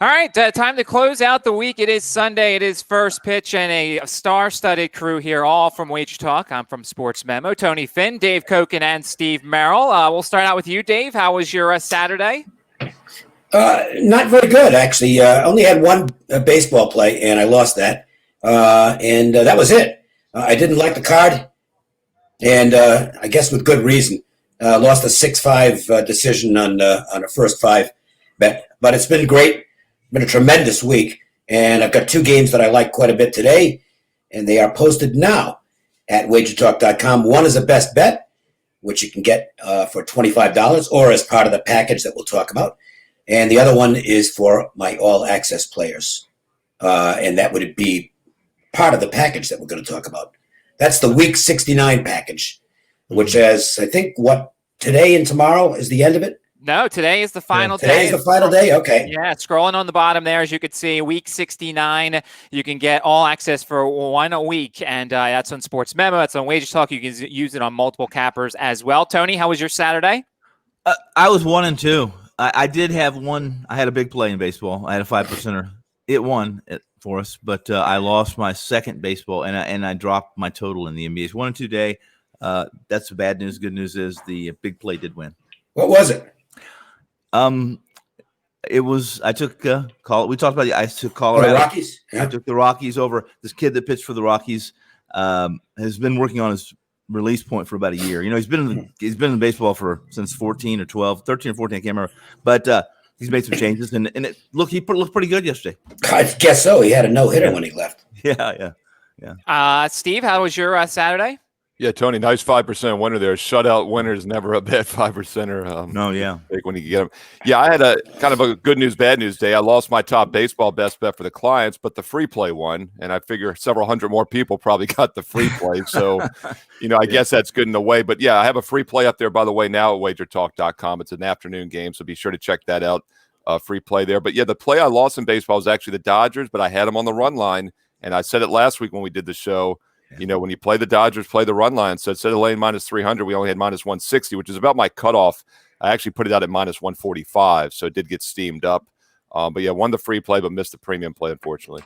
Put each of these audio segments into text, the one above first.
All right, time to close out the week. It is Sunday. It is first pitch and a star-studded crew here, all from Wager Talk. I'm from Sports Memo. Tony Finn, Dave Koken, and Steve Merrill. We'll start out with you, Dave. How was your Saturday? Not very good, actually. Only had one baseball play, and I lost that. And that was it. I didn't like the card, and I guess with good reason. Lost a 6-5 decision on a first 5 bet. But it's been great. Been a tremendous week, and I've got 2 games that I like quite a bit today, and they are posted now at wagertalk.com. One is a best bet, which you can get for $25 or as part of the package that we'll talk about, and the other one is for my all-access players, and that would be part of the package that we're going to talk about. That's the Week 69 package, which has, I think, today and tomorrow is the end of it? No, today is the final day. Today is the final day? Okay. Yeah, scrolling on the bottom there, as you can see, Week 69, you can get all access for 1 week, and that's on Sports Memo. That's on Wager Talk. You can use it on multiple cappers as well. Tony, how was your Saturday? I was 1-2. I did have one. I had a big play in baseball. I had a 5%er. It won for us, but I lost my second baseball, and I dropped my total in the NBA. It's 1-2 day. That's the bad news. Good news is the big play did win. What was it? It was, I took we talked about I took Colorado. The Rockies? Yeah. I took the Rockies over. This kid that pitched for the Rockies has been working on his release point for about a year. You know, he's been in baseball since 13 or 14, I can't remember. But he's made some changes, and he looked pretty good yesterday. I guess so. He had a no-hitter when he left. Yeah. Steve, how was your Saturday? Yeah, Tony, nice 5% winner there. Shutout winner is never a bad 5%er. No, yeah. When you get them. Yeah, I had a kind of a good news, bad news day. I lost my top baseball best bet for the clients, but the free play won, and I figure several hundred more people probably got the free play. So, I guess that's good in a way. But, yeah, I have a free play up there, by the way, now at wagertalk.com. It's an afternoon game, so be sure to check that out, free play there. But, yeah, the play I lost in baseball was actually the Dodgers, but I had them on the run line, and I said it last week when we did the show. When you play the Dodgers, play the run line. So instead of laying minus 300, we only had minus 160, which is about my cutoff. I actually put it out at minus 145, so it did get steamed up. But, yeah, won the free play but missed the premium play, unfortunately.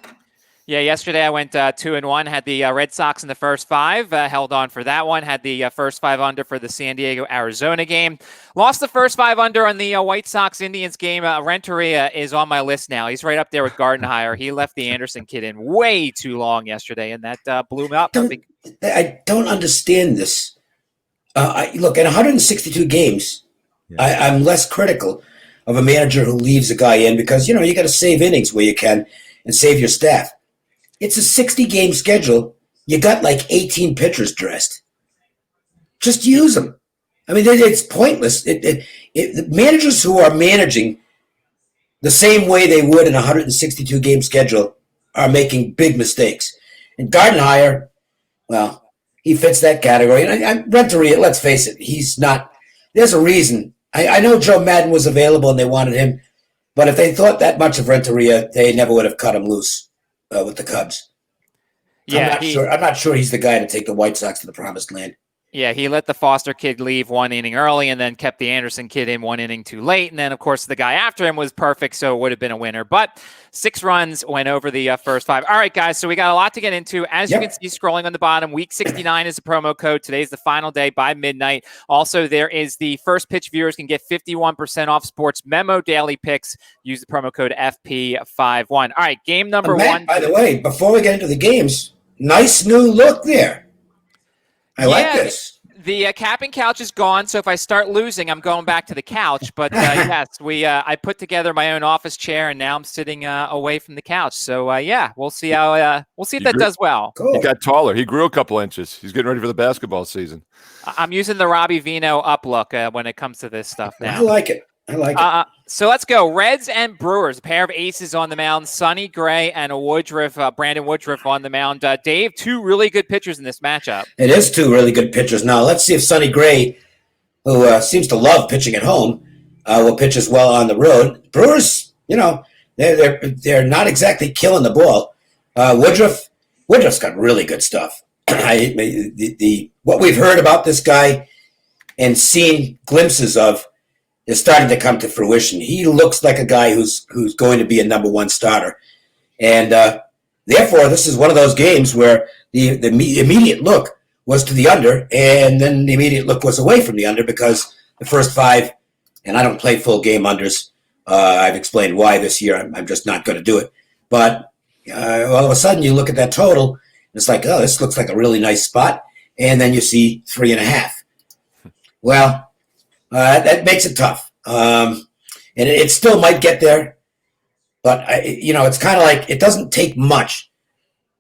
Yeah, yesterday I went 2-1, had the Red Sox in the first 5, held on for that one, had the first 5 under for the San Diego-Arizona game. Lost the first 5 under on the White Sox-Indians game. Renteria is on my list now. He's right up there with Gardenhire. He left the Anderson kid in way too long yesterday, and that blew him up. I don't understand this. Look, in 162 games, I'm less critical of a manager who leaves a guy in because, you got to save innings where you can and save your staff. It's a 60-game schedule. You got like 18 pitchers dressed. Just use them. I mean, it's pointless. The managers who are managing the same way they would in a 162-game schedule are making big mistakes. And Gardenhire, well, he fits that category. And Renteria, let's face it, he's not. There's a reason. I know Joe Madden was available and they wanted him, but if they thought that much of Renteria, they never would have cut him loose. With the Cubs. Yeah, I'm not sure he's the guy to take the White Sox to the promised land. Yeah, he let the Foster kid leave 1 inning early and then kept the Anderson kid in 1 inning too late. And then, of course, the guy after him was perfect, so it would have been a winner. But 6 runs went over the first 5. All right, guys, so we got a lot to get into. As you can see, scrolling on the bottom, Week 69 is the promo code. Today's the final day by midnight. Also, there is the first pitch viewers can get 51% off Sports Memo Daily Picks. Use the promo code FP51. All right, game number Matt, 1. By the way, before we get into the games, nice new look there. I like this. The capping couch is gone, so if I start losing, I'm going back to the couch. But yes, I put together my own office chair, and now I'm sitting away from the couch. So we'll see how if that does well. Cool. He got taller. He grew a couple inches. He's getting ready for the basketball season. I'm using the Robbie Vino up look when it comes to this stuff now. I like it. So let's go. Reds and Brewers, a pair of aces on the mound. Sonny Gray and Brandon Woodruff on the mound. Dave, 2 really good pitchers in this matchup. It is 2 really good pitchers. Now, let's see if Sonny Gray, who seems to love pitching at home, will pitch as well on the road. Brewers, they're not exactly killing the ball. Woodruff's got really good stuff. What we've heard about this guy and seen glimpses of is starting to come to fruition. He looks like a guy who's going to be a number one starter. And therefore, this is one of those games where the immediate look was to the under, and then the immediate look was away from the under because the first 5, and I don't play full game unders. I've explained why this year. I'm just not going to do it. But all of a sudden, you look at that total, and it's like, oh, this looks like a really nice spot. And then you see 3.5. Well, that makes it tough. And it still might get there. But, it's kind of like it doesn't take much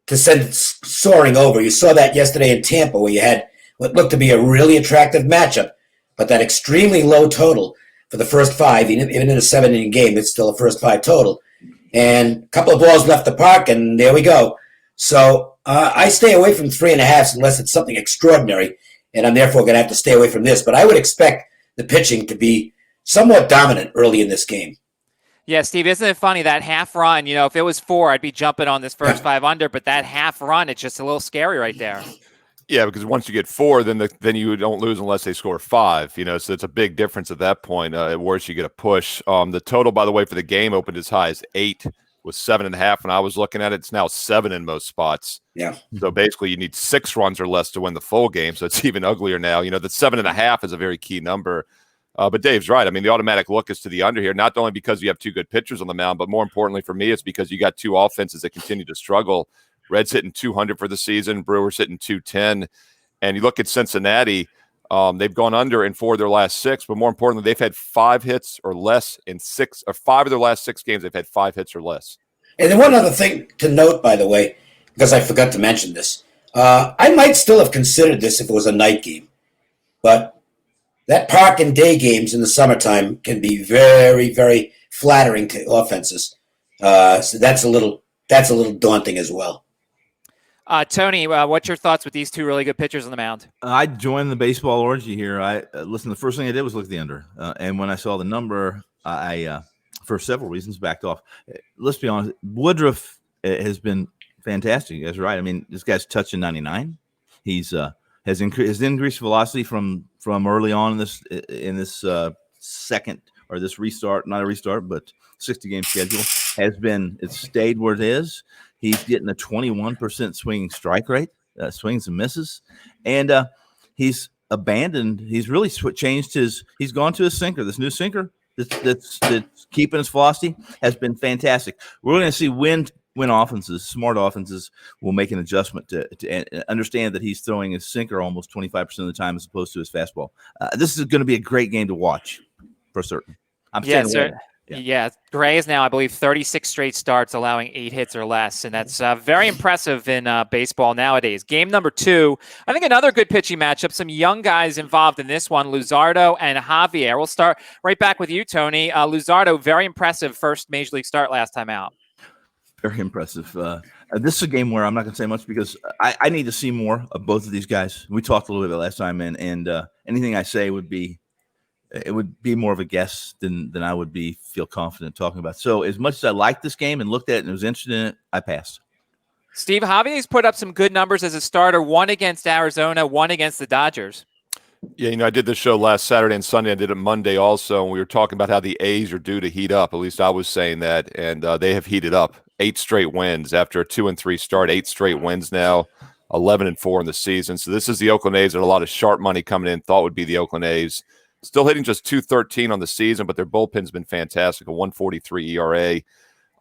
to send it soaring over. You saw that yesterday in Tampa where you had what looked to be a really attractive matchup, but that extremely low total for the first 5, even in a 7-inning game, it's still a first 5 total. And a couple of balls left the park, and there we go. So I stay away from 3.5 unless it's something extraordinary, and I'm therefore going to have to stay away from this. But I would expect the pitching to be somewhat dominant early in this game. Yeah, Steve, isn't it funny that half run? If it was 4, I'd be jumping on this first 5 under, but that half run, it's just a little scary right there. Yeah, because once you get 4, then you don't lose unless they score 5. So it's a big difference at that point. At worst, you get a push. The total, by the way, for the game opened as high as 8, was 7.5 when I was looking at it. It's now 7 in most spots. Yeah. So basically, you need 6 runs or less to win the full game. So it's even uglier now. The 7.5 is a very key number. But Dave's right. I mean, the automatic look is to the under here, not only because you have 2 good pitchers on the mound, but more importantly for me, it's because you got 2 offenses that continue to struggle. Reds hitting 200 for the season, Brewers hitting 210. And you look at Cincinnati, they've gone under in 4 of their last 6, but more importantly, they've had 5 hits or less in 6 or 5 of their last 6 games. They've had 5 hits or less. And then one other thing to note, by the way, because I forgot to mention this, I might still have considered this if it was a night game, but that park and day games in the summertime can be very, very flattering to offenses. So that's a little daunting as well. Tony, what's your thoughts with these 2 really good pitchers on the mound? I joined the baseball orgy here. Listen, the first thing I did was look at the under. And when I saw the number, I for several reasons, backed off. Let's be honest. Woodruff has been fantastic. That's right. I mean, this guy's touching 99. He's has increased velocity from early on in this second or this restart, not a restart, but 60-game schedule it's stayed where it is. He's getting a 21% swinging strike rate, swings and misses, and he's really changed he's gone to his sinker. This new sinker that's keeping his velocity has been fantastic. We're going to see when smart offenses will make an adjustment to understand that he's throwing his sinker almost 25% of the time as opposed to his fastball. This is going to be a great game to watch for certain. I'm saying Yeah, Gray is now, I believe, 36 straight starts, allowing 8 hits or less, and that's very impressive in baseball nowadays. Game number 2, I think another good pitching matchup. Some young guys involved in this one, Luzardo and Javier. We'll start right back with you, Tony. Luzardo, very impressive first Major League start last time out. Very impressive. This is a game where I'm not going to say much because I need to see more of both of these guys. We talked a little bit last time, and anything I say would be more of a guess than I would feel confident talking about. So as much as I liked this game and looked at it and was interested in it, I passed. Steve, Javier's put up some good numbers as a starter, 1 against Arizona, 1 against the Dodgers. Yeah, I did this show last Saturday and Sunday. I did it Monday also, and we were talking about how the A's are due to heat up. At least I was saying that, and they have heated up. 8 straight wins after a 2-3 start. 8 straight wins now, 11-4 in the season. So this is the Oakland A's that a lot of sharp money coming in thought would be the Oakland A's. Still hitting just .213 on the season, but their bullpen's been fantastic, a 1.43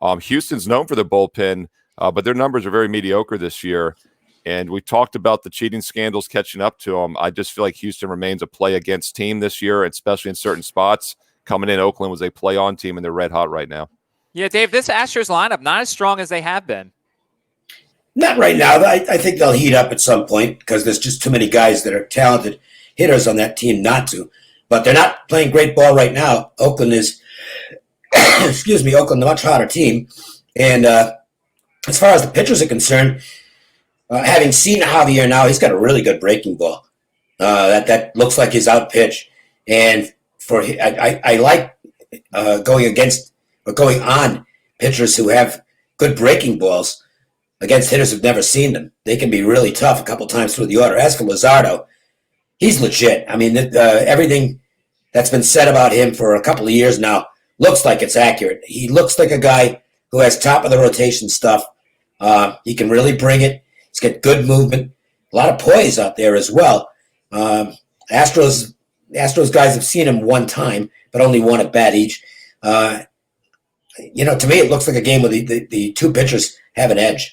ERA. Houston's known for their bullpen, but their numbers are very mediocre this year. And we talked about the cheating scandals catching up to them. I just feel like Houston remains a play against team this year, especially in certain spots. Coming in, Oakland was a play on team, and they're red hot right now. Yeah, Dave, this Astros lineup, not as strong as they have been. Not right now. I think they'll heat up at some point because there's just too many guys that are talented hitters on that team not to. But they're not playing great ball right now. Oakland is, Oakland, a much hotter team. And as far as the pitchers are concerned, having seen Javier now, he's got a really good breaking ball. That looks like his out pitch. And I like going on pitchers who have good breaking balls against hitters who've never seen them. They can be really tough a couple times through the order. As for Luzardo, he's legit. I mean, everything that's been said about him for a couple of years now looks like it's accurate. He looks like a guy who has top of the rotation stuff. He can really bring it. He's got good movement, a lot of poise out there as well. Astros guys have seen him one time, but only one at bat each. To me, it looks like a game where the two pitchers have an edge.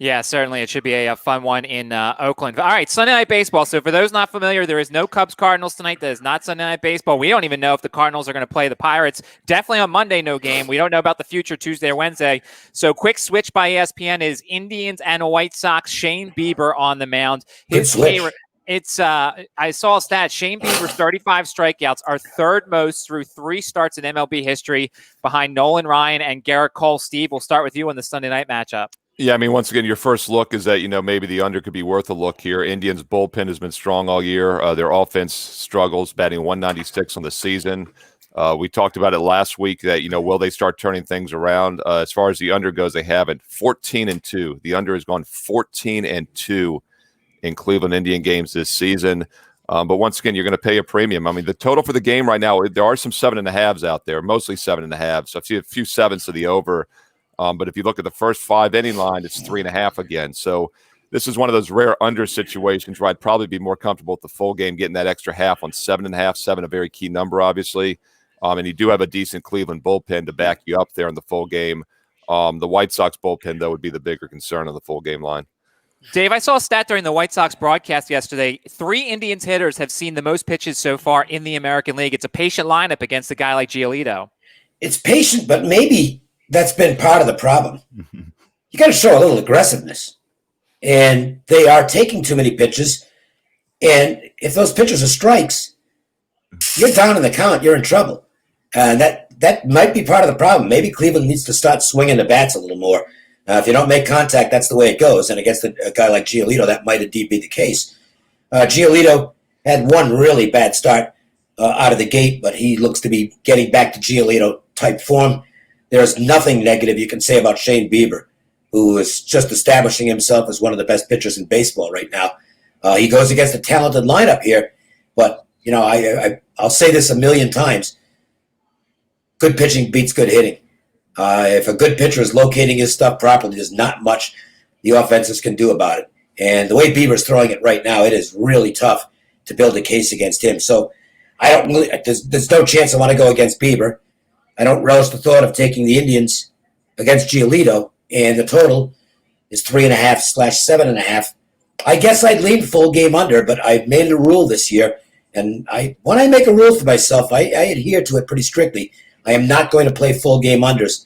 Yeah, certainly. It should be a fun one in Oakland. All right, Sunday Night Baseball. So for those not familiar, there is no Cubs-Cardinals tonight. That is not Sunday Night Baseball. We don't even know if the Cardinals are going to play the Pirates. Definitely on Monday, no game. We don't know about the future Tuesday or Wednesday. So quick switch by ESPN is Indians and White Sox. Shane Bieber on the mound. Good switch. I saw a stat. Shane Bieber's 35 strikeouts are third most through 3 starts in MLB history behind Nolan Ryan and Garrett Cole. Steve, we'll start with you on the Sunday night matchup. Yeah, I mean, once again, your first look is that, maybe the under could be worth a look here. Indians' bullpen has been strong all year. Their offense struggles, batting 196 on the season. We talked about it last week that, will they start turning things around? As far as the under goes, they haven't. 14-2. The under has gone 14-2 in Cleveland Indian games this season. But once again, you're going to pay a premium. I mean, the total for the game right now, there are some 7.5s out there, mostly 7.5. So I see a few 7s to the over. But if you look at the first 5 inning line, it's 3.5 again. So this is one of those rare under situations where I'd probably be more comfortable with the full game, getting that extra half on 7.5. 7, a very key number, obviously. And you do have a decent Cleveland bullpen to back you up there in the full game. The White Sox bullpen, though, would be the bigger concern on the full game line. Dave, I saw a stat during the White Sox broadcast yesterday. 3 Indians hitters have seen the most pitches so far in the American League. It's a patient lineup against a guy like Giolito. It's patient, but maybe that's been part of the problem. You got to show a little aggressiveness. And they are taking too many pitches. And if those pitches are strikes, you're down in the count. You're in trouble. And that might be part of the problem. Maybe Cleveland needs to start swinging the bats a little more. If you don't make contact, that's the way it goes. And against a guy like Giolito, that might indeed be the case. Giolito had one really bad start out of the gate, but he looks to be getting back to Giolito-type form. There's nothing negative you can say about Shane Bieber, who is just establishing himself as one of the best pitchers in baseball right now. He goes against a talented lineup here, but I'll say this a million times. Good pitching beats good hitting. If a good pitcher is locating his stuff properly, there's not much the offenses can do about it. And the way Bieber's throwing it right now, it is really tough to build a case against him. So there's no chance I want to go against Bieber. I don't relish the thought of taking the Indians against Giolito, and the total is 3.5/7.5. I guess I'd lean full game under, but I've made it a rule this year, and when I make a rule for myself, I adhere to it pretty strictly. I am not going to play full game unders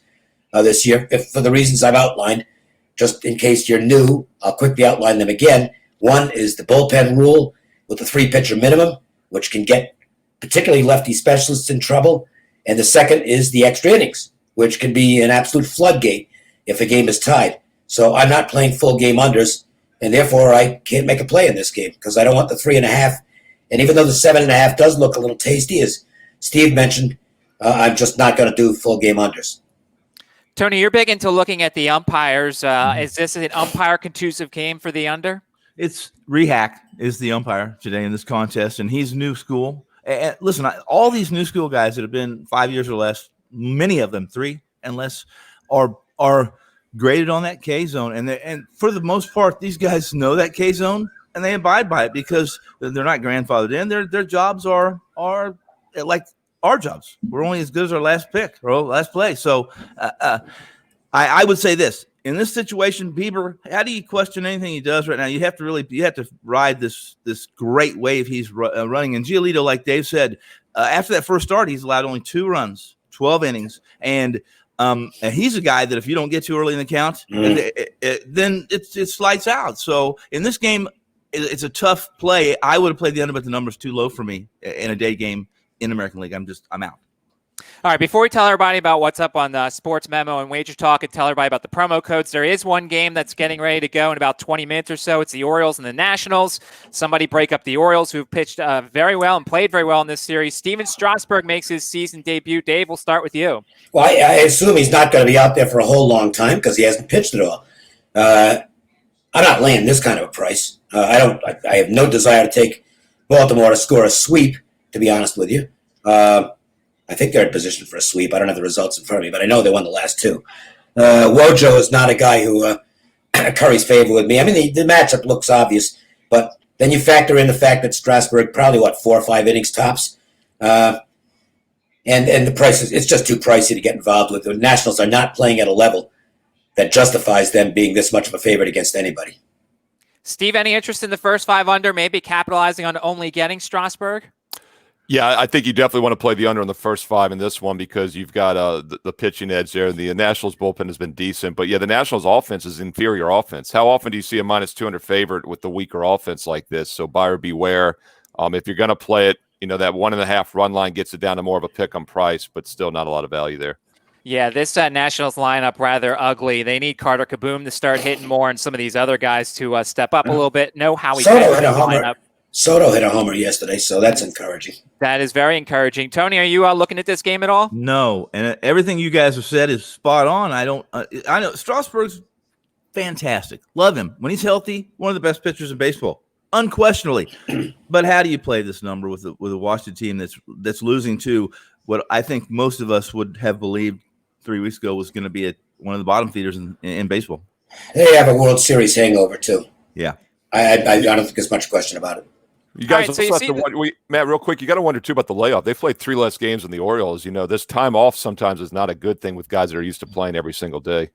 this year, for the reasons I've outlined. Just in case you're new, I'll quickly outline them again. One is the bullpen rule with the 3-pitcher minimum, which can get particularly lefty specialists in trouble. And the second is the extra innings, which can be an absolute floodgate if a game is tied. So I'm not playing full game unders, and therefore I can't make a play in this game because I don't want the 3.5. And even though the 7.5 does look a little tasty, as Steve mentioned, I'm just not going to do full game unders. Tony, you're big into looking at the umpires. Is this an umpire-conducive game for the under? It's Rehack is the umpire today in this contest, and he's new school. And listen, all these new school guys that have been 5 years or less, many of them 3 and less, are graded on that K zone. And for the most part, these guys know that K zone and they abide by it because they're not grandfathered in. Their jobs are like our jobs. We're only as good as our last pick or last play. So I would say this. In this situation, Bieber, how do you question anything he does right now? You have to ride this great wave he's running. And Giolito, like Dave said, after that first start, he's allowed only 2 runs, 12 innings. And he's a guy that if you don't get too early in the count, then it's lights out. So in this game, it's a tough play. I would have played the under, but the number's too low for me in a day game in American League. I'm out. All right, before we tell everybody about what's up on the Sports Memo and Wager Talk and tell everybody about the promo codes, there is one game that's getting ready to go in about 20 minutes or so. It's the Orioles and the Nationals. Somebody break up the Orioles, who pitched very well and played very well in this series. Steven Strasburg makes his season debut. Dave, we'll start with you. Well, I assume he's not going to be out there for a whole long time because he hasn't pitched at all. I'm not laying this kind of a price. I have no desire to take Baltimore to score a sweep to be honest with you. I think they're in position for a sweep. I don't have the results in front of me, but I know they won the last two. Wojo is not a guy who curries favor with me. I mean, the matchup looks obvious, but then you factor in the fact that Strasburg probably, 4 or 5 innings tops. And the price it's just too pricey to get involved with. The Nationals are not playing at a level that justifies them being this much of a favorite against anybody. Steve, any interest in the first 5 under, maybe capitalizing on only getting Strasburg? Yeah, I think you definitely want to play the under on the first 5 in this one because you've got the pitching edge there. The Nationals bullpen has been decent, but yeah, the Nationals offense is inferior offense. How often do you see a -200 favorite with the weaker offense like this? So buyer beware. If you're going to play it, that 1.5 run line gets it down to more of a pick on price, but still not a lot of value there. Yeah, this Nationals lineup rather ugly. They need Carter Kaboom to start hitting more and some of these other guys to step up a little bit. Know how he Soto hit a homer yesterday, so that's encouraging. That is very encouraging. Tony, are you looking at this game at all? No, and everything you guys have said is spot on. I know Strasburg's fantastic. Love him. When he's healthy, one of the best pitchers in baseball, unquestionably. But how do you play this number with a Washington team that's losing to what I think most of us would have believed 3 weeks ago was going to be one of the bottom feeders in baseball? They have a World Series hangover, too. Yeah. I don't think there's much question about it. You guys also have to wonder, Matt, real quick, you got to wonder, too, about the layoff. They played 3 less games than the Orioles. This time off sometimes is not a good thing with guys that are used to playing every single day.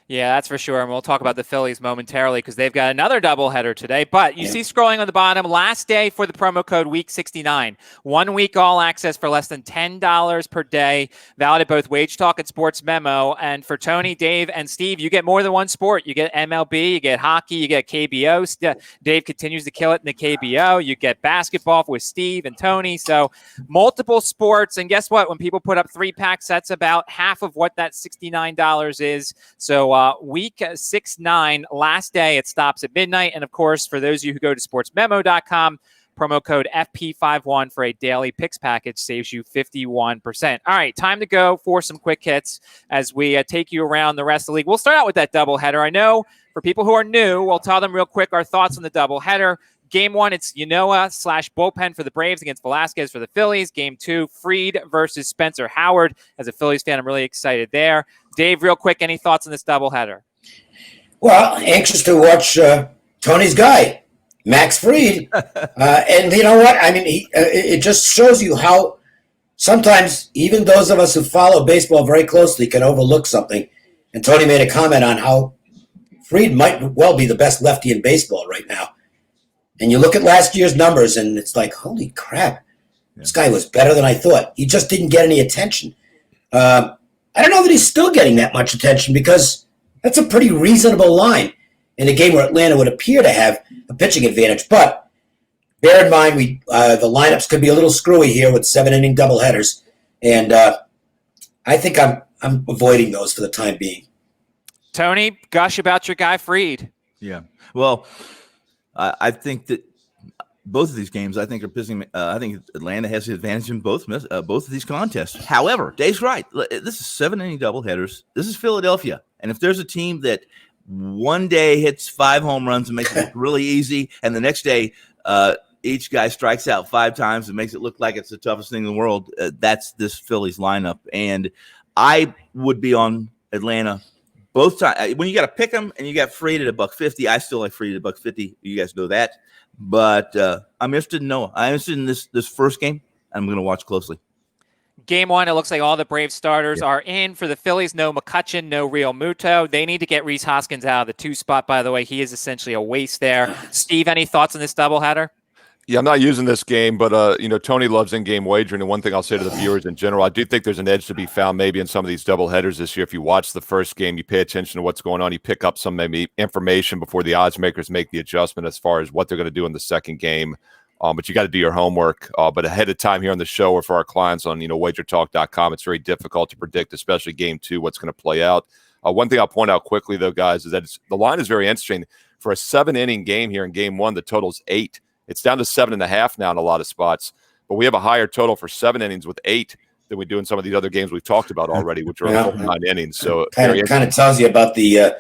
Yeah, that's for sure. And we'll talk about the Phillies momentarily because they've got another doubleheader today. But you see scrolling on the bottom, last day for the promo code Week69. 1 week all access for less than $10 per day. Valid at both Wage Talk and Sports Memo. And for Tony, Dave, and Steve, you get more than one sport. You get MLB, you get hockey, you get KBO. Dave continues to kill it in the KBO. You get basketball with Steve and Tony. So multiple sports. And guess what? When people put up 3-packs, that's about half of what that $69 is. So week 6-9, last day, it stops at midnight. And of course, for those of you who go to sportsmemo.com, promo code FP51 for a daily picks package saves you 51%. All right, time to go for some quick hits as we take you around the rest of the league. We'll start out with that doubleheader. I know for people who are new, we'll tell them real quick our thoughts on the doubleheader. Game 1, it's Yanoa/bullpen for the Braves against Velasquez for the Phillies. Game 2, Fried versus Spencer Howard. As a Phillies fan, I'm really excited there. Dave, real quick, any thoughts on this doubleheader? Well, anxious to watch Tony's guy, Max Fried. And you know what? I mean, it just shows you how sometimes even those of us who follow baseball very closely can overlook something. And Tony made a comment on how Fried might well be the best lefty in baseball right now. And you look at last year's numbers, and it's like, holy crap, this guy was better than I thought. He just didn't get any attention. I don't know that he's still getting that much attention because that's a pretty reasonable line in a game where Atlanta would appear to have a pitching advantage. But bear in mind, the lineups could be a little screwy here with 7-inning doubleheaders, and I think I'm avoiding those for the time being. Tony, gush about your guy Fried. Yeah, well, I think that both of these games, I think, are pissing. I think Atlanta has the advantage in both of these contests. However, Dave's right. This is 7-inning doubleheaders. This is Philadelphia, and if there's a team that one day hits 5 home runs and makes it look really easy, and the next day each guy strikes out 5 times and makes it look like it's the toughest thing in the world, that's this Phillies lineup. And I would be on Atlanta both times. When you got to pick them and you got Fried at $1.50, I still like Fried at $1.50. You guys know that. But I'm interested in Noah. I'm interested in this first game. I'm going to watch closely. Game 1, it looks like all the Braves starters are in. For the Phillies, no McCutchen, no Real Muto. They need to get Rhys Hoskins out of the 2 spot, by the way. He is essentially a waste there. Steve, any thoughts on this doubleheader? Yeah, I'm not using this game, but Tony loves in-game wagering, and one thing I'll say to the viewers in general, I do think there's an edge to be found maybe in some of these doubleheaders this year. If you watch the first game, you pay attention to what's going on, you pick up some maybe information before the odds makers make the adjustment as far as what they're going to do in the second game. But you got to do your homework. But ahead of time here on the show or for our clients on wagertalk.com, it's very difficult to predict, especially game 2, what's going to play out. One thing I'll point out quickly, though, guys, is that the line is very interesting. For a 7-inning game here in game 1, the total's 8. It's down to 7.5 now in a lot of spots, but we have a higher total for 7 innings with 8 than we do in some of these other games we've talked about already, which are 9 innings. So kind of tells you about the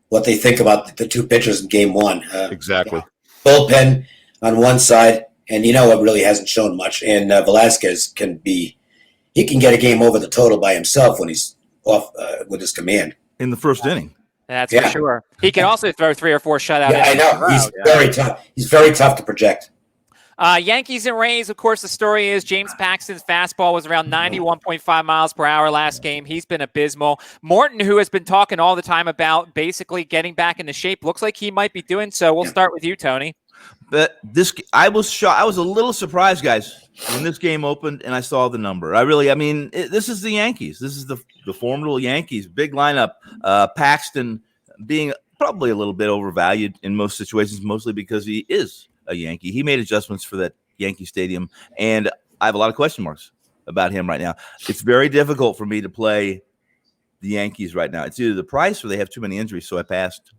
what they think about the 2 pitchers in game 1. Exactly. Bullpen on one side and it really hasn't shown much. And Velasquez can get a game over the total by himself when he's off with his command in the first inning. That's for sure. He can also throw 3 or 4 shutout. Yeah, I know. He's very tough. He's very tough to project. Yankees and Rays, of course, the story is James Paxton's fastball was around 91.5 miles per hour last game. He's been abysmal. Morton, who has been talking all the time about basically getting back into shape, looks like he might be doing so. We'll start with you, Tony. But I was shocked. I was a little surprised, guys, when this game opened and I saw the number. This is the Yankees. This is the formidable Yankees. Big lineup. Paxton being probably a little bit overvalued in most situations, mostly because he is a Yankee. He made adjustments for that Yankee Stadium, and I have a lot of question marks about him right now. It's very difficult for me to play the Yankees right now. It's either the price or they have too many injuries, so I passed.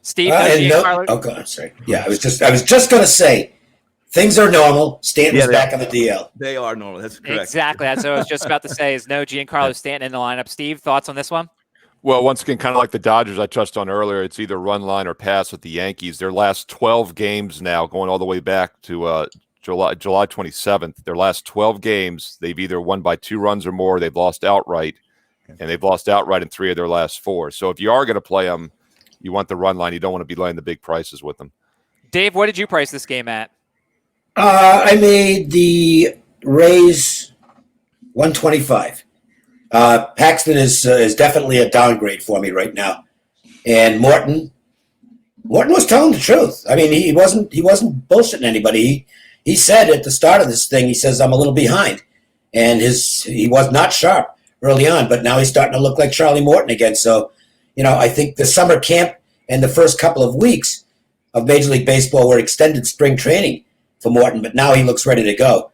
Steve, I'm sorry. Yeah, I was just going to say, things are normal. Stanton's back on the DL. They are normal. That's correct. Exactly. That's what I was just about to say. Is no Giancarlo Stanton in the lineup. Steve, thoughts on this one? Well, once again, kind of like the Dodgers I touched on earlier, it's either run line or pass with the Yankees. Their last 12 games now, going all the way back to July 27th, their last 12 games, they've either won by 2 runs or more, they've lost outright, and they've lost outright in 3 of their last 4. So if you are going to play them, you want the run line. You don't want to be laying the big prices with them. Dave, what did you price this game at? I made the Rays 125. Paxton is definitely a downgrade for me right now, and Morton was telling the truth. I mean, he wasn't bullshitting anybody. He said at the start of this thing, he says, I'm a little behind, and he was not sharp early on, but now he's starting to look like Charlie Morton again. So, I think the summer camp and the first couple of weeks of Major League Baseball were extended spring training for Morton, but now he looks ready to go.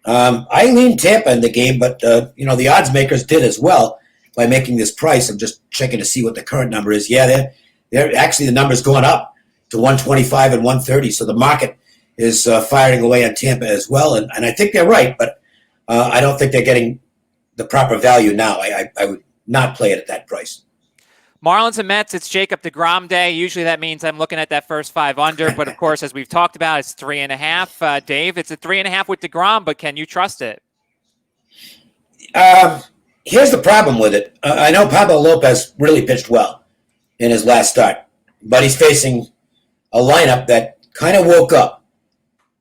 I leaned Tampa in the game, but the odds makers did as well by making this price. I'm just checking to see what the current number is. Yeah, they're actually, the number's going up to 125 and 130. So the market is firing away on Tampa as well, and I think they're right, but I don't think they're getting the proper value now. I would not play it at that price. Marlins and Mets, it's Jacob deGrom day. Usually that means I'm looking at that first 5 under, but of course, as we've talked about, it's 3.5. Dave, it's a 3.5 with deGrom, but can you trust it? Here's the problem with it. I know Pablo Lopez really pitched well in his last start, but he's facing a lineup that kind of woke up.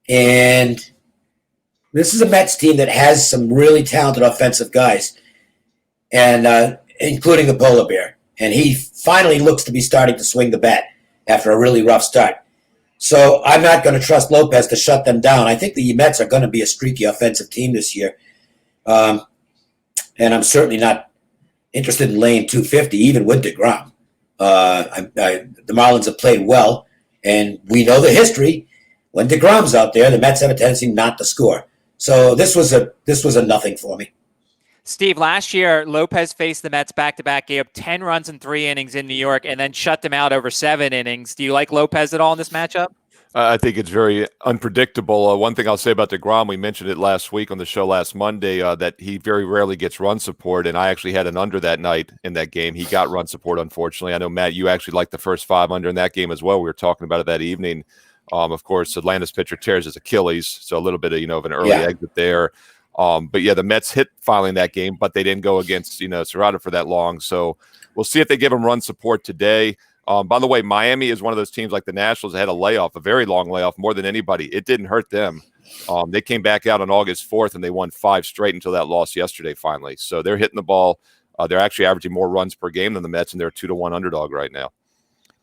And this is a Mets team that has some really talented offensive guys, and including the Polar Bear. And he finally looks to be starting to swing the bat after a really rough start. So I'm not going to trust Lopez to shut them down. I think the Mets are going to be a streaky offensive team this year. And I'm certainly not interested in laying 250, even with deGrom. The Marlins have played well, and we know the history. When deGrom's out there, the Mets have a tendency not to score. So this was a nothing for me. Steve, last year, Lopez faced the Mets back-to-back, gave up 10 runs in 3 innings in New York, and then shut them out over 7 innings. Do you like Lopez at all in this matchup? I think it's very unpredictable. One thing I'll say about deGrom, we mentioned it last week on the show last Monday, that he very rarely gets run support, and I actually had an under that night in that game. He got run support, unfortunately. I know, Matt, you actually liked the first 5 under in that game as well. We were talking about it that evening. Of course, Atlanta's pitcher tears his Achilles, so a little bit of, of an early exit there. But yeah, the Mets hit finally in that game, but they didn't go against, Serrata for that long. So we'll see if they give him run support today. By the way, Miami is one of those teams like the Nationals that had a layoff, a very long layoff, more than anybody. It didn't hurt them. They came back out on August 4th and they won 5 straight until that loss yesterday finally. So they're hitting the ball. They're actually averaging more runs per game than the Mets, and they're a 2-1 underdog right now.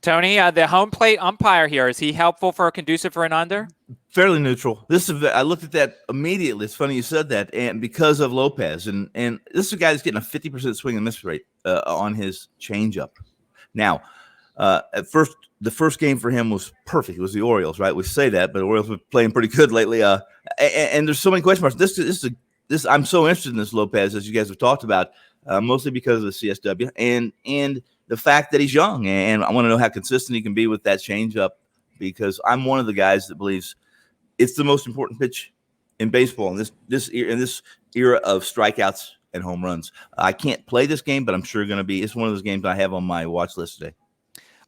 Tony, the home plate umpire here, is he helpful for conducive for an under? Fairly neutral. I looked at that immediately. It's funny you said that, and because of Lopez, and this is a guy that's getting a 50% swing and miss rate on his changeup. Now, at first, the first game for him was perfect. It was the Orioles, right? We say that, but the Orioles were playing pretty good lately. And there's so many question marks. This I'm so interested in this Lopez, as you guys have talked about, mostly because of the CSW and the fact that he's young, and I want to know how consistent he can be with that changeup, because I'm one of the guys that believes it's the most important pitch in baseball in this era of strikeouts and home runs. I can't play this game, but I'm sure going to be. It's one of those games I have on my watch list today.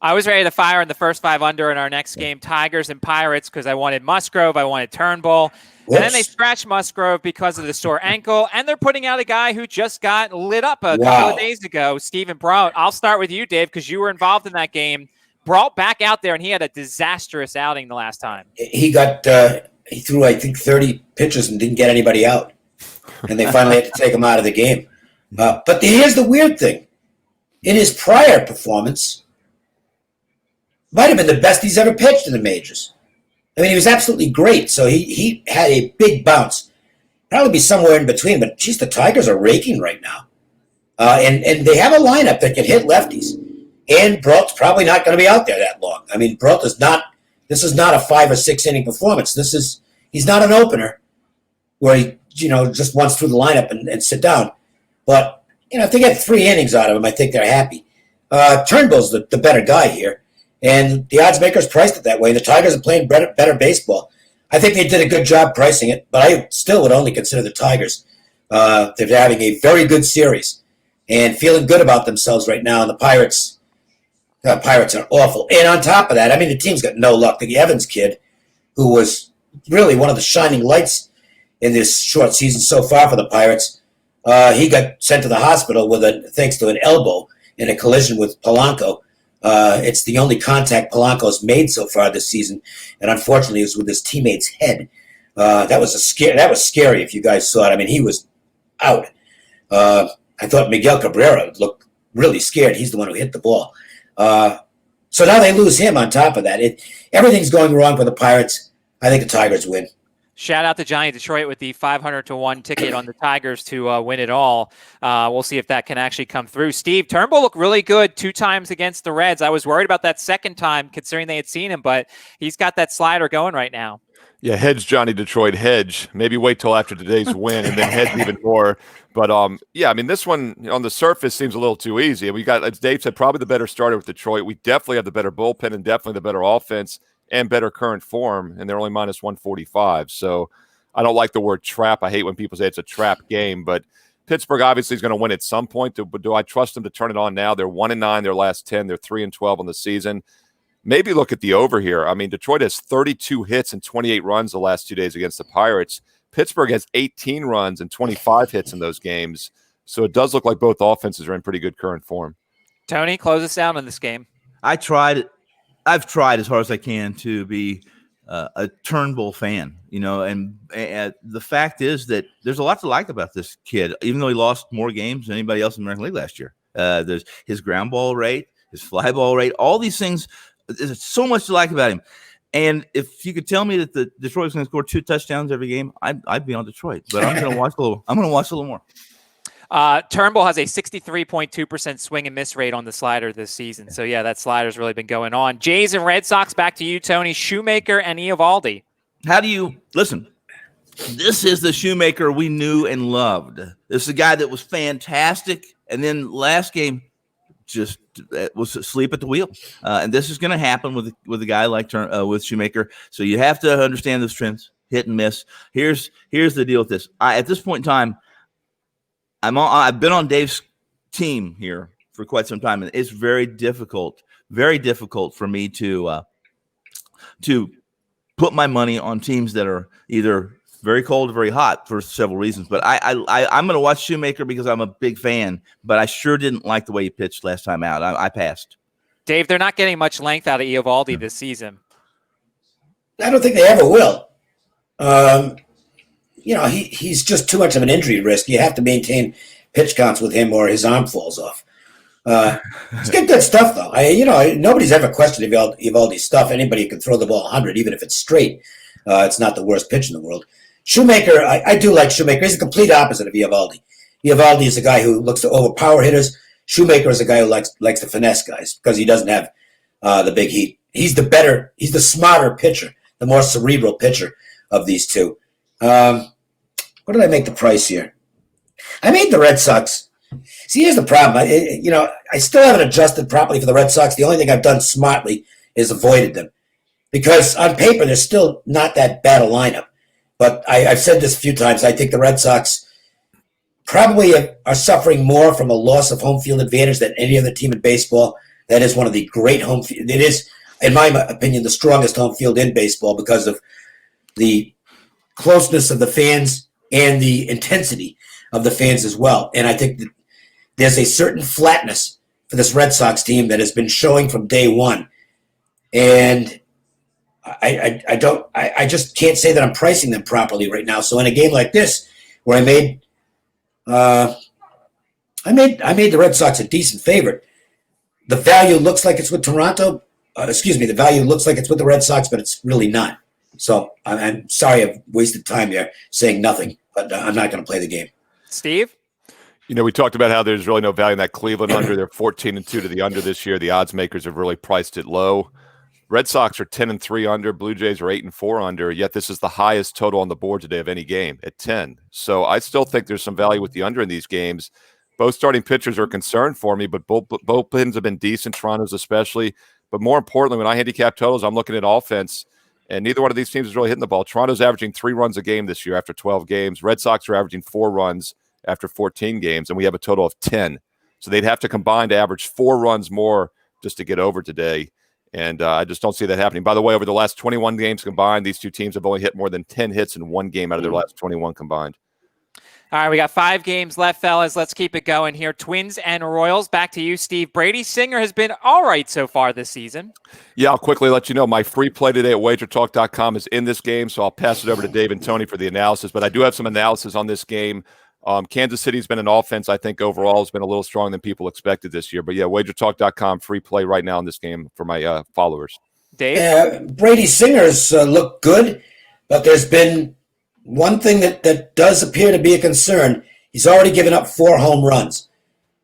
I was ready to fire in the first 5 under in our next game, Tigers and Pirates, because I wanted Musgrove, I wanted Turnbull. Whoops. And then they scratched Musgrove because of the sore ankle, and they're putting out a guy who just got lit up a couple of days ago, Stephen Brault. I'll start with you, Dave, because you were involved in that game. Brault back out there, and he had a disastrous outing the last time. He threw, I think, 30 pitches and didn't get anybody out. And they finally had to take him out of the game. But here's the weird thing. In his prior performance, might have been the best he's ever pitched in the majors. I mean, he was absolutely great. So he had a big bounce. Probably be somewhere in between, but geez, the Tigers are raking right now. And they have a lineup that can hit lefties. And Brault's probably not going to be out there that long. I mean, Brault is not, this is not a 5 or 6 inning performance. He's not an opener where he, just wants through the lineup and sit down. But, if they get 3 innings out of him, I think they're happy. Turnbull's the better guy here. And the odds makers priced it that way. The Tigers are playing better baseball. I think they did a good job pricing it, but I still would only consider the Tigers. They're having a very good series and feeling good about themselves right now. And the Pirates are awful. And on top of that, I mean, the team's got no luck. The Evans kid, who was really one of the shining lights in this short season so far for the Pirates, he got sent to the hospital thanks to an elbow in a collision with Polanco. It's the only contact Polanco's made so far this season, and unfortunately, it was with his teammate's head. That was scary if you guys saw it. I mean, he was out. I thought Miguel Cabrera looked really scared. He's the one who hit the ball. So now they lose him on top of that. Everything's going wrong for the Pirates. I think the Tigers win. Shout out to Johnny Detroit with the 500-1 ticket on the Tigers to win it all. We'll see if that can actually come through. Steve, Turnbull looked really good 2 times against the Reds. I was worried about that second time considering they had seen him, but he's got that slider going right now. Yeah, hedge Johnny Detroit, hedge. Maybe wait till after today's win and then hedge even more. But, I mean, this one on the surface seems a little too easy. We got, as Dave said, probably the better starter with Detroit. We definitely have the better bullpen and definitely the better offense and better current form, and they're only minus 145. So I don't like the word trap. I hate when people say it's a trap game, but Pittsburgh obviously is going to win at some point. But do I trust them to turn it on now? They're 1-9 their last 10. They're 3-12 on the season. Maybe look at the over here. I mean, Detroit has 32 hits and 28 runs the last 2 days against the Pirates. Pittsburgh has 18 runs and 25 hits in those games. So it does look like both offenses are in pretty good current form. Tony, close us down on this game. I've tried as hard as I can to be a Turnbull fan, and the fact is that there's a lot to like about this kid, even though he lost more games than anybody else in the American League last year. There's his ground ball rate, his fly ball rate, all these things. There's so much to like about him. And if you could tell me that the Detroit was going to score 2 touchdowns every game, I'd be on Detroit. But I'm going to watch a little more. Turnbull has a 63.2% swing and miss rate on the slider this season. So, yeah, that slider's really been going on. Jays and Red Sox, back to you, Tony. Shoemaker and Eovaldi. How do you – listen, this is the Shoemaker we knew and loved. This is a guy that was fantastic, and then last game just was asleep at the wheel. And this is going to happen with a guy like with Shoemaker. So you have to understand those trends, hit and miss. Here's the deal with this. At this point in time, I've been on Dave's team here for quite some time, and it's very difficult for me to put my money on teams that are either very cold or very hot for several reasons. But I'm going to watch Shoemaker because I'm a big fan, but I sure didn't like the way he pitched last time out. I passed. Dave, they're not getting much length out of Eovaldi this season. I don't think they ever will. He's just too much of an injury risk. You have to maintain pitch counts with him or his arm falls off. He's got good stuff, though. Nobody's ever questioned Eovaldi's stuff. Anybody can throw the ball 100, even if it's straight. It's not the worst pitch in the world. Shoemaker, I do like Shoemaker. He's the complete opposite of Eovaldi. Eovaldi is a guy who looks to overpower hitters. Shoemaker is a guy who likes to finesse guys because he doesn't have the big heat. He's the smarter pitcher, the more cerebral pitcher of these two. What did I make the price here? I made the Red Sox. See, here's the problem. I still haven't adjusted properly for the Red Sox. The only thing I've done smartly is avoided them. Because on paper, they're still not that bad a lineup. But I've said this a few times. I think the Red Sox probably are suffering more from a loss of home field advantage than any other team in baseball. that is one of the great home field. It is, in my opinion, the strongest home field in baseball because of the closeness of the fans and the intensity of the fans as well. And I think that there's a certain flatness for this Red Sox team that has been showing from day one. And I just can't say that I'm pricing them properly right now. So in a game like this, where I made the Red Sox a decent favorite, the value looks like it's with Toronto. The value looks like it's with the Red Sox, but it's really not. So I'm sorry I've wasted time there saying nothing, but I'm not going to play the game. Steve? We talked about how there's really no value in that Cleveland under. They're 14-2 to the under this year. The odds makers have really priced it low. Red Sox are 10-3 under. Blue Jays are 8-4 under. Yet this is the highest total on the board today of any game at 10. So I still think there's some value with the under in these games. Both starting pitchers are a concern for me, but both bullpens have been decent, Toronto's especially. But more importantly, when I handicap totals, I'm looking at offense, and neither one of these teams is really hitting the ball. Toronto's averaging 3 runs a game this year after 12 games. Red Sox are averaging 4 runs after 14 games, and we have a total of 10. So they'd have to combine to average 4 runs more just to get over today. And I just don't see that happening. By the way, over the last 21 games combined, these two teams have only hit more than 10 hits in one game out of their last 21 combined. All right, we got 5 games left, fellas. Let's keep it going here. Twins and Royals. Back to you, Steve. Brady Singer has been all right so far this season. Yeah, I'll quickly let you know my free play today at wagertalk.com is in this game, so I'll pass it over to Dave and Tony for the analysis. But I do have some analysis on this game. Kansas City's been an offense, I think, overall has been a little stronger than people expected this year. But, yeah, wagertalk.com, free play right now in this game for my followers. Dave? Brady Singer's look good, but there's been one thing that does appear to be a concern. He's already given up 4 home runs.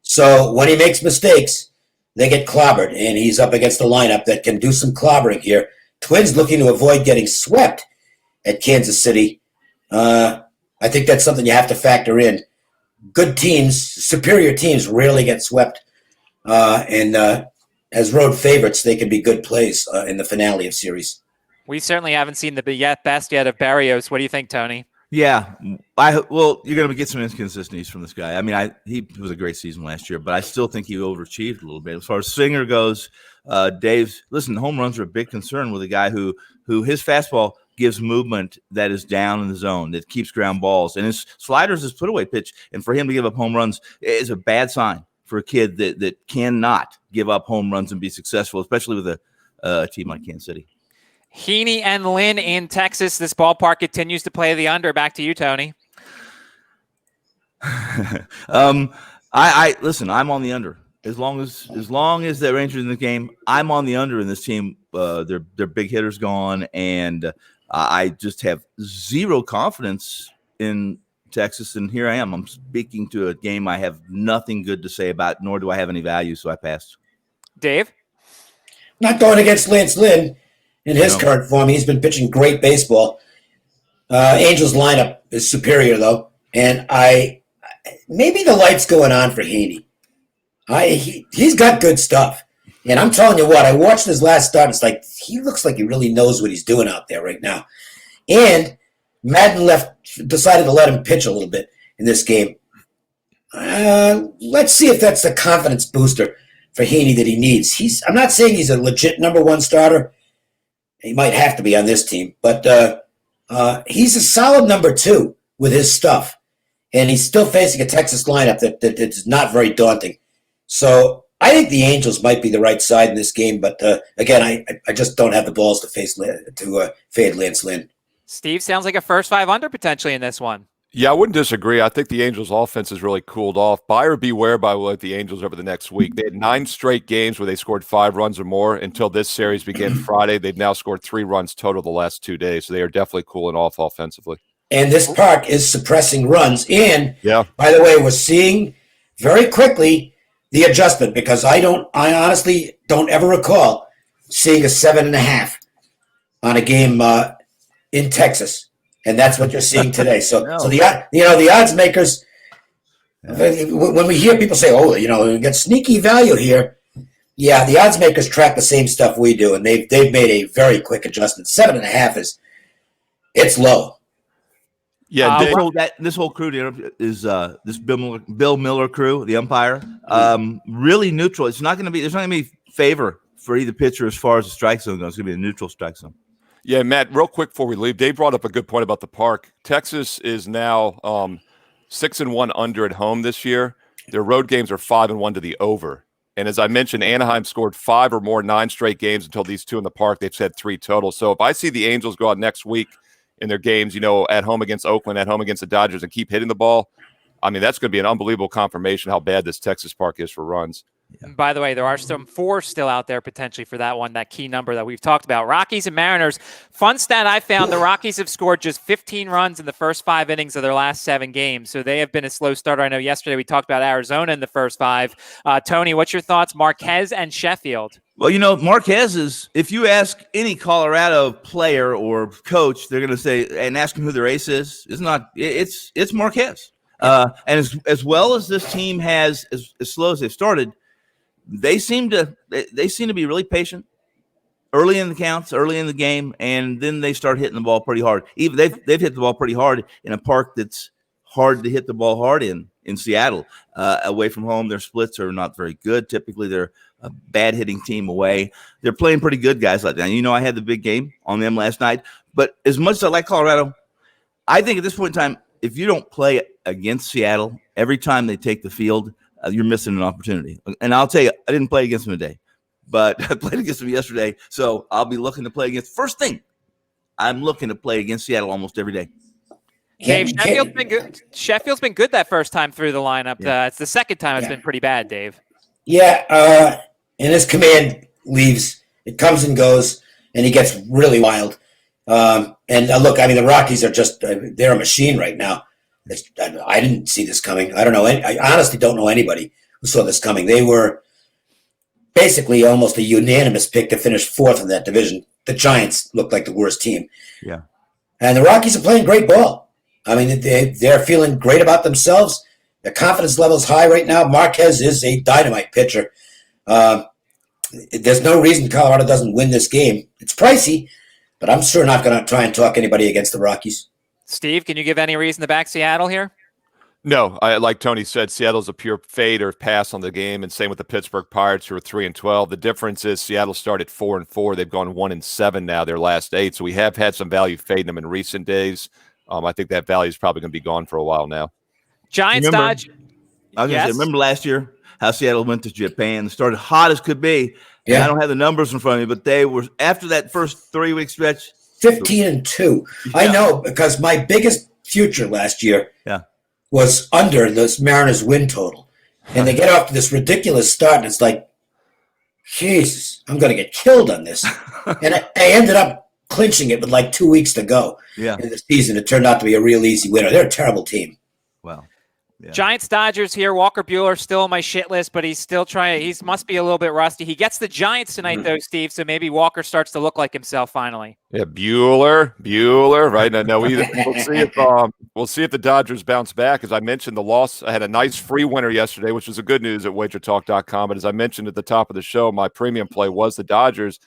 So when he makes mistakes, they get clobbered, and he's up against a lineup that can do some clobbering here. Twins looking to avoid getting swept at Kansas City. I think that's something you have to factor in. Good teams, superior teams, rarely get swept. And as road favorites, they can be good plays in the finale of series. We certainly haven't seen the best yet of Berrios. What do you think, Tony? Yeah, you're going to get some inconsistencies from this guy. I mean, he was a great season last year, but I still think he overachieved a little bit. As far as Singer goes, home runs are a big concern with a guy who his fastball gives movement that is down in the zone, that keeps ground balls. And his sliders is put-away pitch, and for him to give up home runs is a bad sign for a kid that cannot give up home runs and be successful, especially with a team like Kansas City. Heaney and Lynn in Texas. This ballpark continues to play the under. Back to you, Tony. I listen. I'm on the under. As long as the Rangers in the game, I'm on the under in this team. Their big hitters gone, and I just have zero confidence in Texas. And here I am. I'm speaking to a game I have nothing good to say about, nor do I have any value, so I passed. Dave? Not going against Lance Lynn. In his current form, he's been pitching great baseball. Angels lineup is superior, though. And maybe the light's going on for Heaney. He's got good stuff. And I'm telling you what, I watched his last start. It's like he looks like he really knows what he's doing out there right now. And Madden decided to let him pitch a little bit in this game. Let's see if that's the confidence booster for Heaney that he needs. I'm not saying he's a legit number 1 starter. He might have to be on this team, but he's a solid number 2 with his stuff, and he's still facing a Texas lineup that is not very daunting. So I think the Angels might be the right side in this game, but again, I just don't have the balls to fade Lance Lynn. Steve, sounds like a first 5 under potentially in this one. Yeah, I wouldn't disagree. I think the Angels' offense has really cooled off. Buyer beware by the Angels over the next week. They had 9 straight games where they scored 5 runs or more until this series began Friday. They've now scored 3 runs total the last 2 days, so they are definitely cooling off offensively. And this park is suppressing runs. And, yeah, by the way, we're seeing very quickly the adjustment, because I honestly don't ever recall seeing a 7.5 on a game in Texas. And that's what you're seeing today. So the odds makers, when we hear people say, we got sneaky value here. Yeah, the odds makers track the same stuff we do, and they've made a very quick adjustment. 7.5 it's low. Yeah, this whole crew is this Bill Miller crew, the umpire, really neutral. There's not going to be favor for either pitcher as far as the strike zone goes. It's going to be a neutral strike zone. Yeah, Matt, real quick before we leave, Dave brought up a good point about the park. Texas is now 6-1 under at home this year. Their road games are 5-1 to the over. And as I mentioned, Anaheim scored 5 or more 9 straight games until these 2 in the park. They've said 3 total. So if I see the Angels go out next week in their games, at home against Oakland, at home against the Dodgers, and keep hitting the ball, I mean, that's going to be an unbelievable confirmation how bad this Texas park is for runs. Yeah. By the way, there are some 4 still out there potentially for that one, that key number that we've talked about. Rockies and Mariners. Fun stat I found, the Rockies have scored just 15 runs in the first 5 innings of their last 7 games. So they have been a slow starter. I know yesterday we talked about Arizona in the first 5. Tony, what's your thoughts? Marquez and Sheffield. Well, Marquez is, if you ask any Colorado player or coach, they're going to say, and ask them who their ace is, it's Marquez. And as well as this team has, as slow as they've started, they seem to be really patient early in the counts, early in the game, and then they start hitting the ball pretty hard. Even they've hit the ball pretty hard in a park that's hard to hit the ball hard in Seattle. Away from home, their splits are not very good. Typically, they're a bad hitting team away. They're playing pretty good guys like that. I had the big game on them last night, but as much as I like Colorado, I think at this point in time, if you don't play against Seattle every time they take the field, you're missing an opportunity. And I'll tell you, I didn't play against them today, but I played against them yesterday. So I'll be looking to play against. First thing, I'm looking to play against Seattle almost every day. Dave, Sheffield's been good. Sheffield's been good that first time through the lineup. Yeah. It's the second time it's been pretty bad, Dave. Yeah, and his command leaves. It comes and goes, and he gets really wild. And look, I mean, the Rockies are they're a machine right now. I didn't see this coming. I don't know. I honestly don't know anybody who saw this coming. They were basically almost a unanimous pick to finish 4th in that division. The Giants looked like the worst team. Yeah. And the Rockies are playing great ball. I mean, they're feeling great about themselves. Their confidence level is high right now. Marquez is a dynamite pitcher. There's no reason Colorado doesn't win this game. It's pricey, but I'm sure not going to try and talk anybody against the Rockies. Steve, can you give any reason to back Seattle here? No, like Tony said, Seattle's a pure fade or pass on the game, and same with the Pittsburgh Pirates, who are 3-12. The difference is Seattle started 4-4. They've gone 1-7 now, their last 8. So we have had some value fading them in recent days. I think that value is probably going to be gone for a while now. Giants dodge. I was going to say, remember last year how Seattle went to Japan, started hot as could be. Yeah. I don't have the numbers in front of me, but they were, after that first 3-week stretch, 15-2. Yeah. I know, because my biggest future last year was under this Mariners win total. And they get off to this ridiculous start, and it's like, Jesus, I'm going to get killed on this. And I ended up clinching it with like 2 weeks to go in the season. It turned out to be a real easy winner. They're a terrible team. Wow. Yeah. Giants Dodgers here. Walker Buehler still on my shit list, but he's still trying. He must be a little bit rusty. He gets the Giants tonight, though, Steve. So maybe Walker starts to look like himself finally. Yeah, Buehler, right? No, we'll see if the Dodgers bounce back. As I mentioned, the loss. I had a nice free winner yesterday, which was a good news at WagerTalk.com. But as I mentioned at the top of the show, my premium play was the Dodgers.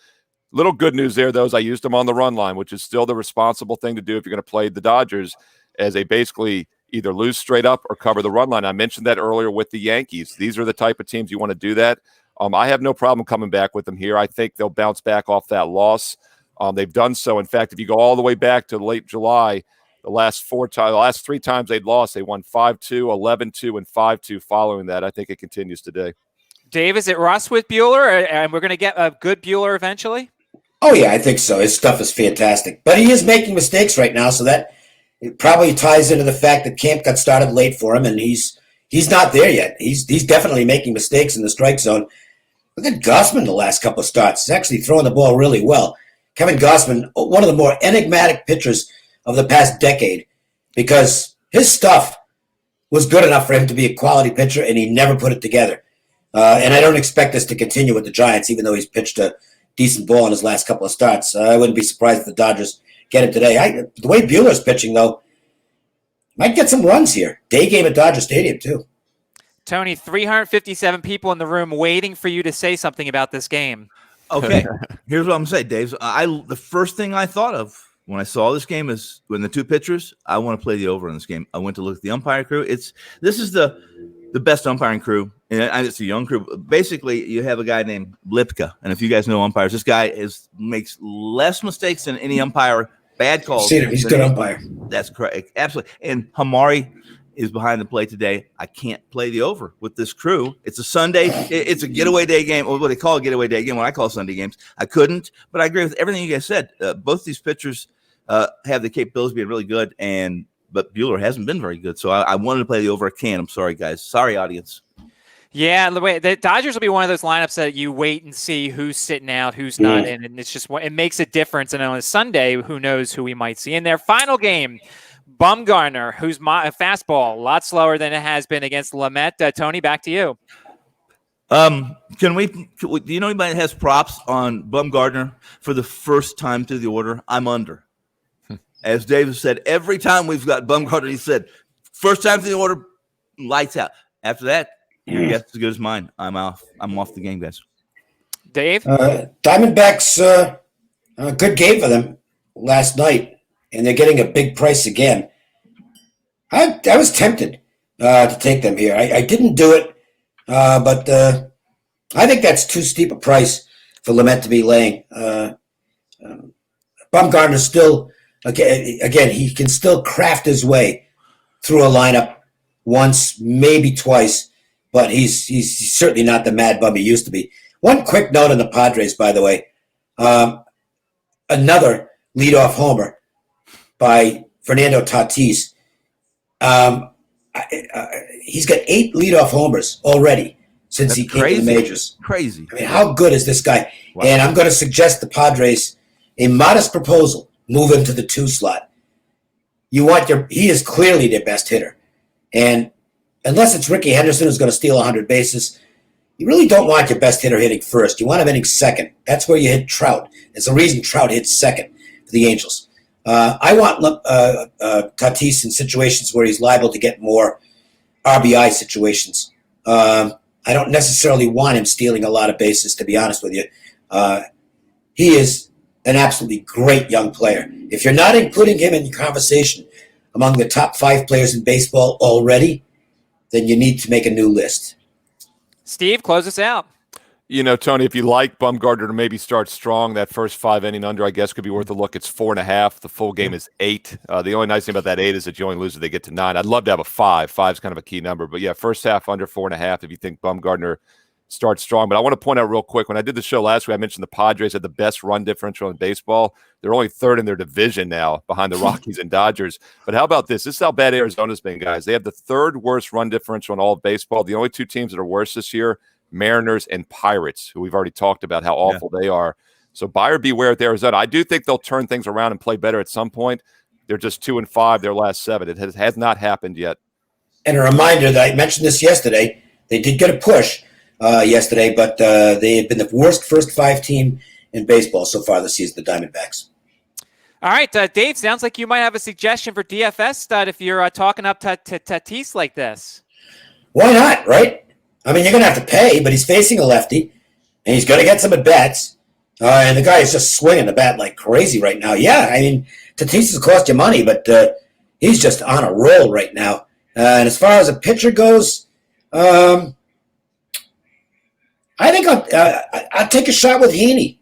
Little good news there, though, is I used them on the run line, which is still the responsible thing to do if you're going to play the Dodgers, as they basically either lose straight up or cover the run line. I mentioned that earlier with the Yankees. These are the type of teams you want to do that. I have no problem coming back with them here. I think they'll bounce back off that loss. They've done so. In fact, if you go all the way back to late July, the last 3 times they'd lost, they won 5-2, 11-2, and 5-2 following that. I think it continues today. Dave, is it Russ with Buehler, and we're going to get a good Buehler eventually? Oh, yeah, I think so. His stuff is fantastic. But he is making mistakes right now, so that it probably ties into the fact that camp got started late for him, and he's not there yet. He's definitely making mistakes in the strike zone. Look at Gausman the last couple of starts. He's actually throwing the ball really well. Kevin Gausman, one of the more enigmatic pitchers of the past decade, because his stuff was good enough for him to be a quality pitcher, and he never put it together. And I don't expect this to continue with the Giants, even though he's pitched a decent ball in his last couple of starts. I wouldn't be surprised if the Dodgers get him today. The way Buehler's pitching, though, might get some runs here. Day game at Dodger Stadium, too. Tony, 357 people in the room waiting for you to say something about this game. Okay, here's what I'm going to say, Dave. The first thing I thought of when I saw this game is when the two pitchers, I want to play the over in this game. I went to look at the umpire crew. This is the the best umpiring crew, and it's a young crew. Basically, you have a guy named Lipka, and if you guys know umpires, this guy makes less mistakes than any umpire. Bad calls. I've seen him. He's a good umpire. That's correct. Absolutely. And Hamari is behind the plate today. I can't play the over with this crew. It's a Sunday. It's a getaway day game, or what they call a getaway day game. When I call Sunday games, I couldn't. But I agree with everything you guys said. Both these pitchers have the capabilities of being really good, but Buehler hasn't been very good. So I wanted to play the over. I can't. I'm sorry, guys. Sorry, audience. Yeah, the Dodgers will be one of those lineups that you wait and see who's sitting out, who's not in, and it's just it makes a difference. And on a Sunday, who knows who we might see in their final game. Bumgarner, who's a fastball, a lot slower than it has been against Lamet. Tony, back to you. Do you know anybody that has props on Bumgarner for the first time through the order? I'm under. As David said, every time we've got Bumgarner, he said, first time through the order, lights out. After that, your guess is as good as mine. I'm off the game, guys. Dave? Diamondbacks, good game for them last night, and they're getting a big price again. I was tempted to take them here. I didn't do it, but I think that's too steep a price for Lamet to be laying. Bumgarner still, again, he can still craft his way through a lineup once, maybe twice, but he's certainly not the mad bum he used to be. One quick note on the Padres, by the way. Another leadoff homer by Fernando Tatis. He's got 8 leadoff homers already since he came to the majors. Crazy. I mean, how good is this guy? Wow. And I'm going to suggest the Padres a modest proposal: move him to the 2 slot. He is clearly their best hitter, and unless it's Ricky Henderson who's going to steal 100 bases, you really don't want your best hitter hitting first. You want him hitting second. That's where you hit Trout. It's the reason Trout hits second for the Angels. I want Tatis in situations where he's liable to get more RBI situations. I don't necessarily want him stealing a lot of bases, to be honest with you. He is an absolutely great young player. If you're not including him in your conversation among the top 5 players in baseball already, then you need to make a new list. Steve, close us out. You know, Tony, if you like Bumgarner to maybe start strong, that first 5 inning under, I guess, could be worth a look. It's 4.5. The full game is 8. The only nice thing about that 8 is that you only lose if they get to 9. I'd love to have a 5. 5's kind of a key number. But, yeah, first half under 4.5 if you think Bumgarner starts strong. But I want to point out real quick, when I did the show last week, I mentioned the Padres had the best run differential in baseball. They're only 3rd in their division now behind the Rockies and Dodgers. But how about this? This is how bad Arizona's been, guys. They have the 3rd worst run differential in all of baseball. The only 2 teams that are worse this year, Mariners and Pirates, who we've already talked about how awful they are. So buyer beware with Arizona. I do think they'll turn things around and play better at some point. They're just 2-5 their last 7. It has not happened yet. And a reminder that I mentioned this yesterday. They did get a push yesterday, but they have been the worst first 5 team in baseball so far this season, the Diamondbacks. All right, Dave, sounds like you might have a suggestion for DFS stud if you're talking up to Tatis like this. Why not, right? I mean, you're going to have to pay, but he's facing a lefty, and he's going to get some at-bats. And the guy is just swinging the bat like crazy right now. Yeah, I mean, Tatis has cost you money, but he's just on a roll right now. And as far as a pitcher goes, I think I'll take a shot with Heaney,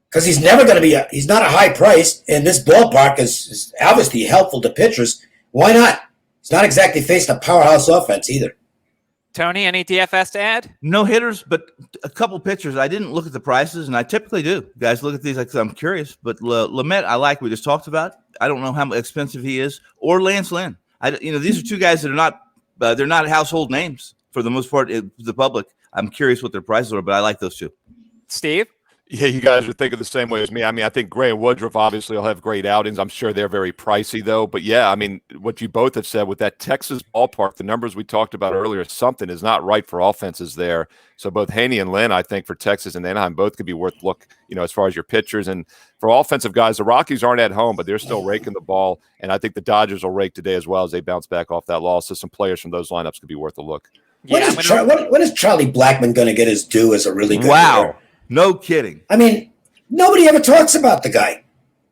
because he's never going to be he's not a high price, and this ballpark is obviously helpful to pitchers. Why not? He's not exactly facing a powerhouse offense either. Tony, any DFS to add? No hitters, but a couple pitchers. I didn't look at the prices, and I typically do. Guys, look at these. I'm curious, but Lamet, I like. We just talked about. I don't know how expensive he is, or Lance Lynn. These are 2 guys that are not. They're not household names for the most part. The public. I'm curious what their prices are, but I like those 2. Steve? Yeah, you guys are thinking the same way as me. I mean, I think Gray and Woodruff obviously will have great outings. I'm sure they're very pricey, though. But, yeah, I mean, what you both have said with that Texas ballpark, the numbers we talked about earlier, something is not right for offenses there. So both Haney and Lynn, I think, for Texas and Anaheim, both could be worth look, as far as your pitchers. And for offensive guys, the Rockies aren't at home, but they're still raking the ball. And I think the Dodgers will rake today as well as they bounce back off that loss. So some players from those lineups could be worth a look. When is Charlie Blackmon going to get his due as a really good hitter? No kidding. I mean, nobody ever talks about the guy.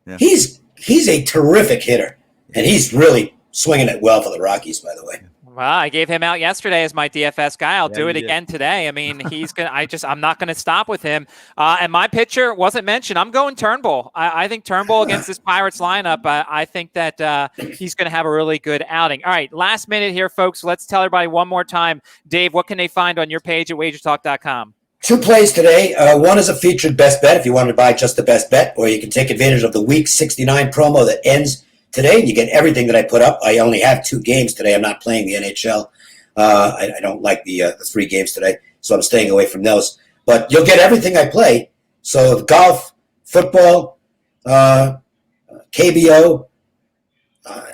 Yeah. He's a terrific hitter, and he's really swinging it well for the Rockies, by the way. Well, I gave him out yesterday as my DFS guy. I'll Yeah, do you it did. again today. I mean, I'm not going to stop with him. And my pitcher wasn't mentioned. I'm going Turnbull. I think Turnbull against this Pirates lineup, I think that he's going to have a really good outing. All right, last minute here, folks. Let's tell everybody one more time. Dave, what can they find on your page at wagertalk.com? 2 plays today. One is a featured best bet if you want to buy just the best bet, or you can take advantage of the Week 69 promo that ends today, and you get everything that I put up. I only have 2 games today. I'm not playing the NHL. I don't like the 3 games today, so I'm staying away from those. But you'll get everything I play. So golf, football, KBO,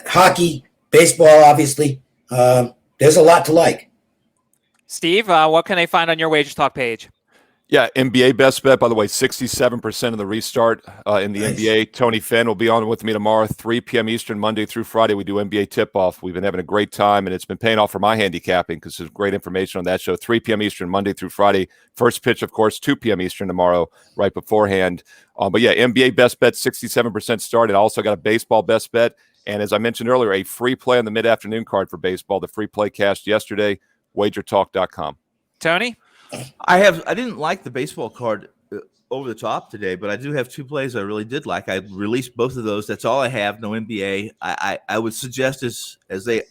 hockey, baseball, obviously. There's a lot to like. Steve, what can they find on your Wager Talk page? Yeah, NBA best bet, by the way, 67% of the restart in the NBA. Tony Fenn will be on with me tomorrow, 3 p.m. Eastern, Monday through Friday. We do NBA tip-off. We've been having a great time, and it's been paying off for my handicapping because there's great information on that show. 3 p.m. Eastern, Monday through Friday. First pitch, of course, 2 p.m. Eastern tomorrow, right beforehand. But yeah, NBA best bet, 67% start. I also got a baseball best bet. And as I mentioned earlier, a free play on the mid-afternoon card for baseball. The free play cashed yesterday, wagertalk.com. Tony? I didn't like the baseball card over the top today, but I do have 2 plays I really did like. I released both of those. That's all I have. No NBA. I would suggest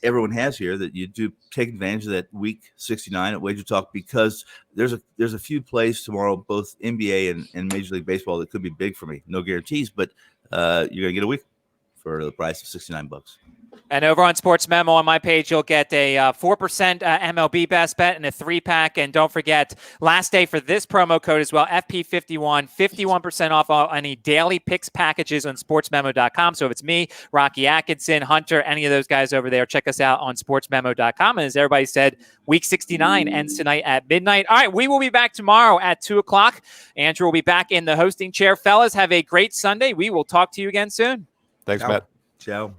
everyone has here that you do take advantage of that Week 69 at Wager Talk, because there's a few plays tomorrow, both NBA and Major League Baseball, that could be big for me. No guarantees, but you're gonna get a week for the price of $69. And over on Sports Memo on my page, you'll get a 4% MLB best bet and a 3-pack. And don't forget, last day for this promo code as well, FP51, 51% off any daily picks packages on sportsmemo.com. So if it's me, Rocky Atkinson, Hunter, any of those guys over there, check us out on sportsmemo.com. And as everybody said, Week 69 ends tonight at midnight. All right, we will be back tomorrow at 2 o'clock. Andrew will be back in the hosting chair. Fellas, have a great Sunday. We will talk to you again soon. Thanks, Ciao. Matt. Ciao.